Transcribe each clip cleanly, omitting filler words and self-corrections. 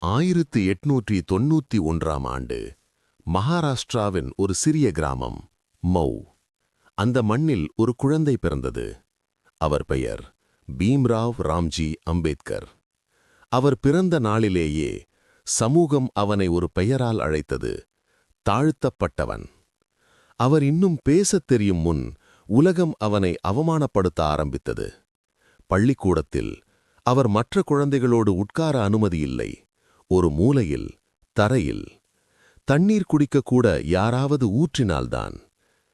1891ஆம் ஆண்டு மகாராஷ்டிராவின் ஒரு சிறிய கிராமம் மௌ. அந்த மண்ணில் ஒரு குழந்தை பிறந்தது. அவர் பெயர் பீம்ராவ் ராம்ஜி அம்பேத்கர். அவர் பிறந்த நாளிலேயே சமூகம் அவனை ஒரு பெயரால் அழைத்தது, தாழ்த்தப்பட்டவன். அவர் இன்னும் பேசத் தெரியும் முன் உலகம் அவனை அவமானப்படுத்த ஆரம்பித்தது. பள்ளிக்கூடத்தில் அவர் மற்ற குழந்தைகளோடு உட்கார அனுமதியில்லை. ஒரு மூலையில், தரையில். தண்ணீர் குடிக்கக்கூட யாராவது ஊற்றினால்தான்.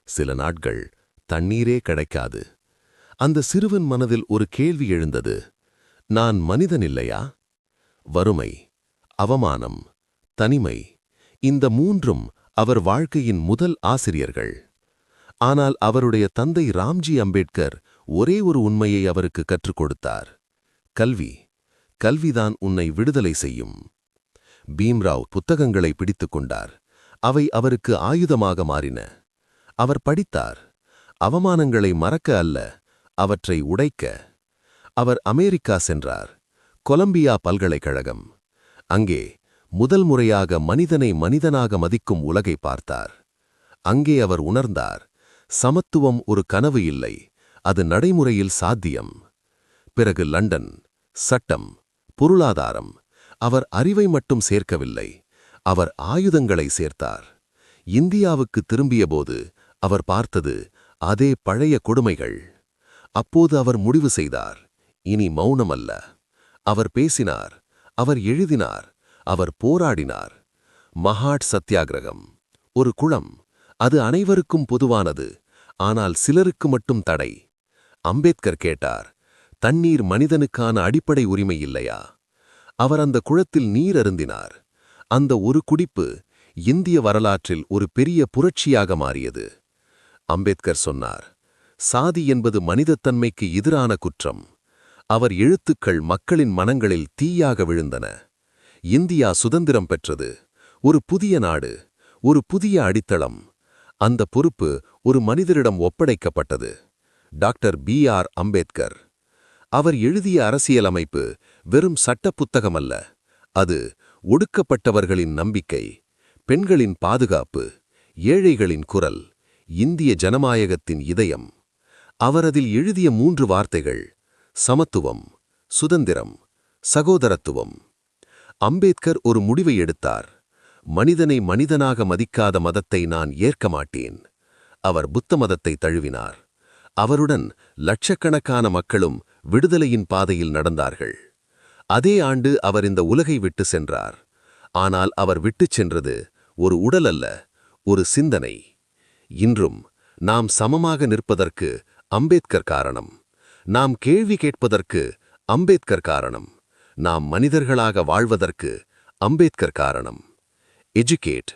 சில நாட்கள் தண்ணீரே கிடைக்காது. அந்த சிறுவன் மனதில் ஒரு கேள்வி எழுந்தது. நான் மனிதனில்லையா? வறுமை, அவமானம், தனிமை, இந்த மூன்றும் அவர் வாழ்க்கையின் முதல் ஆசிரியர்கள். ஆனால் அவருடைய தந்தை ராம்ஜி அம்பேத்கர் ஒரே ஒரு உண்மையை அவருக்கு கற்றுக் கொடுத்தார். கல்வி, கல்விதான் உன்னை விடுதலை செய்யும். பீம்ராவ் புத்தகங்களை பிடித்துக் கொண்டார். அவை அவருக்கு ஆயுதமாக மாறின. அவர் படித்தார். அவமானங்களை மறக்க அல்ல, அவற்றை உடைக்க. அவர் அமெரிக்கா சென்றார். கொலம்பியா பல்கலைக்கழகம். அங்கே முதல் முறையாக மனிதனை மனிதனாக மதிக்கும் உலகை பார்த்தார். அங்கே அவர் உணர்ந்தார், சமத்துவம் ஒரு கனவு இல்லை, அது நடைமுறையில் சாத்தியம். பிறகு லண்டன். சட்டம், பொருளாதாரம். அவர் அறிவை மட்டும் சேர்க்கவில்லை, அவர் ஆயுதங்களை சேர்த்தார். இந்தியாவுக்கு திரும்பியபோது அவர் பார்த்தது அதே பழைய கொடுமைகள். அப்போது அவர் முடிவு செய்தார், இனி மௌனம் அல்ல. அவர் பேசினார், அவர் எழுதினார், அவர் போராடினார். மகாட் சத்தியாகிரகம். ஒரு குளம். அது அனைவருக்கும் பொதுவானது, ஆனால் சிலருக்கு மட்டும் தடை. அம்பேத்கர் கேட்டார், தண்ணீர் மனிதனுக்கான அடிப்படை உரிமை இல்லையா? அவர் அந்த குளத்தில் நீர் அருந்தினார். அந்த ஒரு குடிப்பு இந்திய வரலாற்றில் ஒரு பெரிய புரட்சியாக மாறியது. அம்பேத்கர் சொன்னார், சாதி என்பது மனிதத்தன்மைக்கு எதிரான குற்றம். அவர் எழுத்துக்கள் மக்களின் மனங்களில் தீயாக விழுந்தன. இந்தியா சுதந்திரம் பெற்றது. ஒரு புதிய நாடு, ஒரு புதிய அடித்தளம். அந்த பொறுப்பு ஒரு மனிதரிடம் ஒப்படைக்கப்பட்டது. Doctor B.R.. அம்பேத்கர். அவர் எழுதிய அரசியலமைப்பு வெறும் சட்ட புத்தகமல்ல, அது ஒடுக்கப்பட்டவர்களின் நம்பிக்கை, பெண்களின் பாதுகாப்பு, ஏழைகளின் குரல், இந்திய ஜனநாயகத்தின் இதயம். அவர் அதில் எழுதிய 3 வார்த்தைகள்: சமத்துவம், சுதந்திரம், சகோதரத்துவம். அம்பேத்கர் ஒரு முடிவை எடுத்தார். மனிதனை மனிதனாக மதிக்காத மதத்தை நான் ஏற்க மாட்டேன். அவர் புத்த மதத்தை தழுவினார். அவருடன் லட்சக்கணக்கான மக்களும் விடுதலையின் பாதையில் நடந்தார்கள். அதே ஆண்டு அவர் இந்த உலகை விட்டு சென்றார். ஆனால் அவர் விட்டுச் சென்றது ஒரு உடல் அல்ல, ஒரு சிந்தனை. இன்றும் நாம் சமமாக நிற்பதற்கு அம்பேத்கர் காரணம். நாம் கேள்வி கேட்பதற்கு அம்பேத்கர் காரணம். நாம் மனிதர்களாக வாழ்வதற்கு அம்பேத்கர் காரணம். Educate,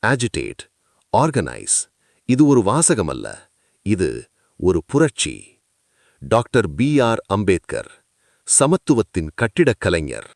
agitate, organise. இது ஒரு வாசகமல்ல, இது ஒரு புரட்சி. Doctor B.R.. அம்பேத்கர், சமத்துவத்தின் கட்டிடக் கலைஞர்.